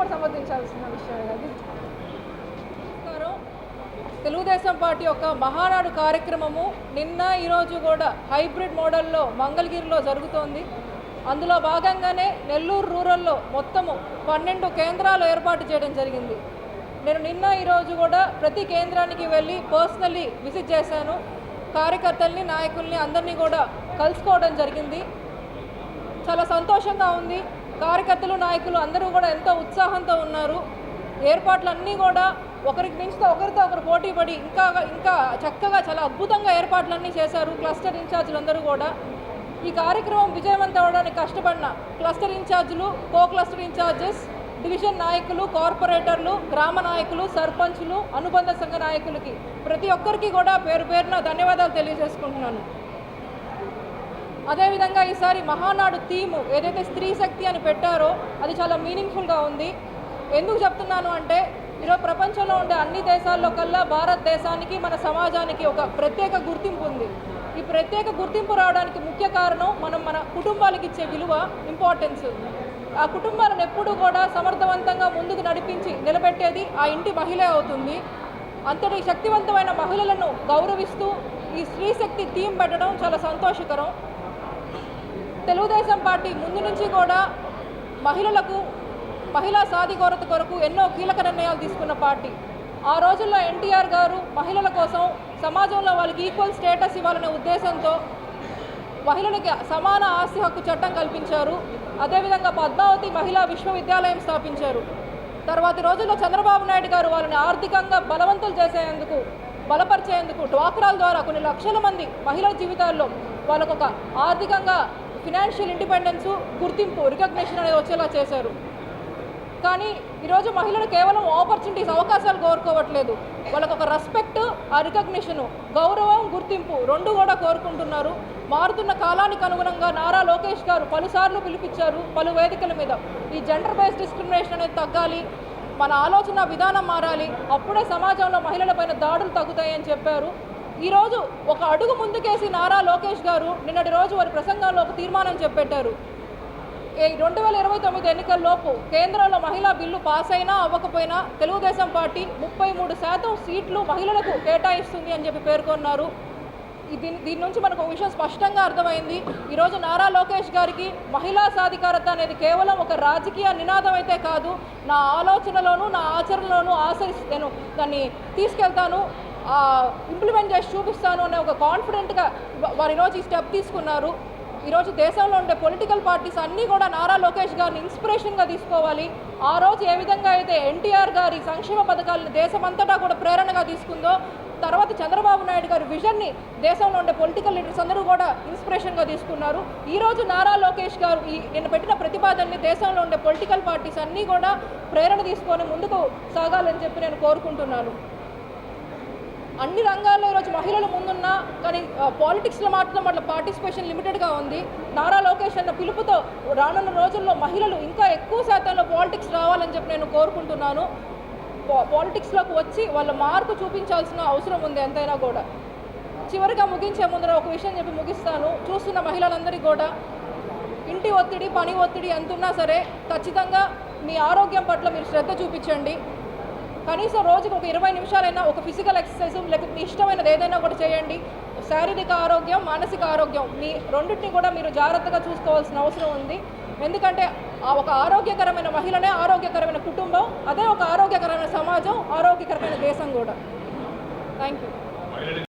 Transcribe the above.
కూడా సమర్థించాల్సిన విషయం అది. తెలుగుదేశం పార్టీ యొక్క మహానాడు కార్యక్రమము నిన్న ఈరోజు కూడా హైబ్రిడ్ మోడల్లో మంగళగిరిలో జరుగుతోంది. అందులో భాగంగానే నెల్లూరు రూరల్లో మొత్తము 12 కేంద్రాలు ఏర్పాటు చేయడం జరిగింది. నేను నిన్న ఈరోజు కూడా ప్రతి కేంద్రానికి వెళ్ళి పర్సనలీ విజిట్ చేశాను. కార్యకర్తల్ని, నాయకుల్ని అందరినీ కూడా కలుసుకోవడం జరిగింది. చాలా సంతోషంగా ఉంది. కార్యకర్తలు, నాయకులు అందరూ కూడా ఎంతో ఉత్సాహంతో ఉన్నారు. ఏర్పాట్లన్నీ కూడా ఒకరికి మించితే ఒకరితో ఒకరు పోటీ పడి ఇంకా చక్కగా చాలా అద్భుతంగా ఏర్పాట్లన్నీ చేశారు క్లస్టర్ ఇన్ఛార్జీలందరూ కూడా. ఈ కార్యక్రమం విజయవంతం అవడానికి కష్టపడిన క్లస్టర్ ఇన్ఛార్జీలు, కో క్లస్టర్ ఇన్ఛార్జెస్, డివిజన్ నాయకులు, కార్పొరేటర్లు, గ్రామ నాయకులు, సర్పంచులు, అనుబంధ సంఘ నాయకులకి ప్రతి ఒక్కరికి కూడా పేరు పేరున ధన్యవాదాలు తెలియజేసుకుంటున్నాను. అదేవిధంగా ఈసారి మహానాడు థీము ఏదైతే స్త్రీ శక్తి అని పెట్టారో అది చాలా మీనింగ్ఫుల్గా ఉంది. ఎందుకు చెప్తున్నాను అంటే ఈరోజు ప్రపంచంలో ఉండే అన్ని దేశాల్లో కల్లా భారతదేశానికి, మన సమాజానికి ఒక ప్రత్యేక గుర్తింపు ఉంది. ఈ ప్రత్యేక గుర్తింపు రావడానికి ముఖ్య కారణం మన కుటుంబాలకు ఇచ్చే విలువ, ఇంపార్టెన్స్. ఆ కుటుంబాలను ఎప్పుడూ కూడా సమర్థవంతంగా ముందుకు నడిపించి నిలబెట్టేది ఆ ఇంటి మహిళే అవుతుంది. అంతటి శక్తివంతమైన మహిళలను గౌరవిస్తూ ఈ స్త్రీ శక్తి థీమ్ పెట్టడం చాలా సంతోషకరం. తెలుగుదేశం పార్టీ ముందు నుంచి కూడా మహిళా సాధికారత కొరకు ఎన్నో కీలక నిర్ణయాలు తీసుకున్న పార్టీ. ఆ రోజుల్లో ఎన్టీఆర్ గారు మహిళల కోసం సమాజంలో వాళ్ళకి ఈక్వల్ స్టేటస్ ఇవ్వాలనే ఉద్దేశంతో మహిళలకి సమాన ఆస్తి హక్కు చట్టం కల్పించారు. అదేవిధంగా పద్మావతి మహిళా విశ్వవిద్యాలయం స్థాపించారు. తర్వాతి రోజుల్లో చంద్రబాబు నాయుడు గారు వాళ్ళని ఆర్థికంగా బలపరిచేందుకు డ్వాక్రాల ద్వారా కొన్ని లక్షల మంది మహిళల జీవితాల్లో వాళ్ళకు ఒక ఆర్థికంగా ఫినాన్షియల్ ఇండిపెండెన్సు, గుర్తింపు, రికగ్నిషన్ అనేది వచ్చేలా చేశారు. కానీ ఈరోజు మహిళలు కేవలం ఆపర్చునిటీస్, అవకాశాలు కోరుకోవట్లేదు. వాళ్ళకు ఒక రెస్పెక్ట్, ఆ రికగ్నిషను, గౌరవం, గుర్తింపు రెండు కూడా కోరుకుంటున్నారు. మారుతున్న కాలానికి అనుగుణంగా నారా లోకేష్ గారు పలుసార్లు పిలిపించారు పలు వేదికల మీద. ఈ జెండర్ బేస్డ్ డిస్క్రిమినేషన్ అనేది తగ్గాలి, మన ఆలోచన విధానం మారాలి, అప్పుడే సమాజంలో మహిళలపైన దాడులు తగ్గుతాయని చెప్పారు. ఈరోజు ఒక అడుగు ముందుకేసి నారా లోకేష్ గారు నిన్నటి రోజు వారి ప్రసంగంలో ఒక తీర్మానం చెప్పెట్టారు. 2029 ఎన్నికల్లోపు కేంద్రంలో మహిళా బిల్లు పాస్ అయినా అవ్వకపోయినా తెలుగుదేశం పార్టీ 33% సీట్లు మహిళలకు కేటాయిస్తుంది అని చెప్పి పేర్కొన్నారు. దీని నుంచి మనకు ఒక విషయం స్పష్టంగా అర్థమైంది. ఈరోజు నారా లోకేష్ గారికి మహిళా సాధికారత అనేది కేవలం ఒక రాజకీయ నినాదం అయితే కాదు, నా ఆలోచనలోనూ నా ఆచరణలోనూ నేను దాన్ని తీసుకెళ్తాను, ఇంప్లిమెంట్ చేసి చూపిస్తాను అనే ఒక కాన్ఫిడెంట్గా వారు ఈరోజు ఈ స్టెప్ తీసుకున్నారు. ఈరోజు దేశంలో ఉండే పొలిటికల్ పార్టీస్ అన్నీ కూడా నారా లోకేష్ గారిని ఇన్స్పిరేషన్గా తీసుకోవాలి. ఆ రోజు ఏ విధంగా అయితే ఎన్టీఆర్ గారి సంక్షేమ పథకాలను దేశమంతటా కూడా ప్రేరణగా తీసుకుందో, తర్వాత చంద్రబాబు నాయుడు గారి విజన్ని దేశంలో ఉండే పొలిటికల్ లీడర్స్ అందరూ కూడా ఇన్స్పిరేషన్గా తీసుకున్నారు. ఈరోజు నారా లోకేష్ గారు నిన్న పెట్టిన ప్రతిపాదనని దేశంలో ఉండే పొలిటికల్ పార్టీస్ అన్నీ కూడా ప్రేరణ తీసుకొని ముందుకు సాగాలని చెప్పి నేను కోరుకుంటున్నాను. అన్ని రంగాల్లో ఈరోజు మహిళలు ముందున్నా కానీ పాలిటిక్స్లో మాత్రం వాళ్ళ పార్టిసిపేషన్ లిమిటెడ్గా ఉంది. నారా లోకేష్ అన్న పిలుపుతో రానున్న రోజుల్లో మహిళలు ఇంకా ఎక్కువ శాతంలో పాలిటిక్స్ రావాలని చెప్పి నేను కోరుకుంటున్నాను. పాలిటిక్స్లోకి వచ్చి వాళ్ళ మార్పు చూపించాల్సిన అవసరం ఉంది ఎంతైనా కూడా. చివరిగా ముగించే ముందర ఒక విషయం చెప్పి ముగిస్తాను. చూస్తున్న మహిళలందరికీ కూడా ఇంటి ఒత్తిడి, పని ఒత్తిడి ఎంతున్నా సరే ఖచ్చితంగా మీ ఆరోగ్యం పట్ల మీరు శ్రద్ధ చూపించండి. కనీసం రోజుకు ఒక 20 నిమిషాలైనా ఒక ఫిజికల్ ఎక్సర్సైజ్ లేకపోతే మీ ఇష్టమైనది ఏదైనా కూడా చేయండి. శారీరక ఆరోగ్యం, మానసిక ఆరోగ్యం మీ రెండింటిని కూడా మీరు జాగ్రత్తగా చూసుకోవాల్సిన అవసరం ఉంది. ఎందుకంటే ఒక ఆరోగ్యకరమైన మహిళనే ఆరోగ్యకరమైన కుటుంబం, అదే ఒక ఆరోగ్యకరమైన సమాజం, ఆరోగ్యకరమైన దేశం కూడా. Thank you.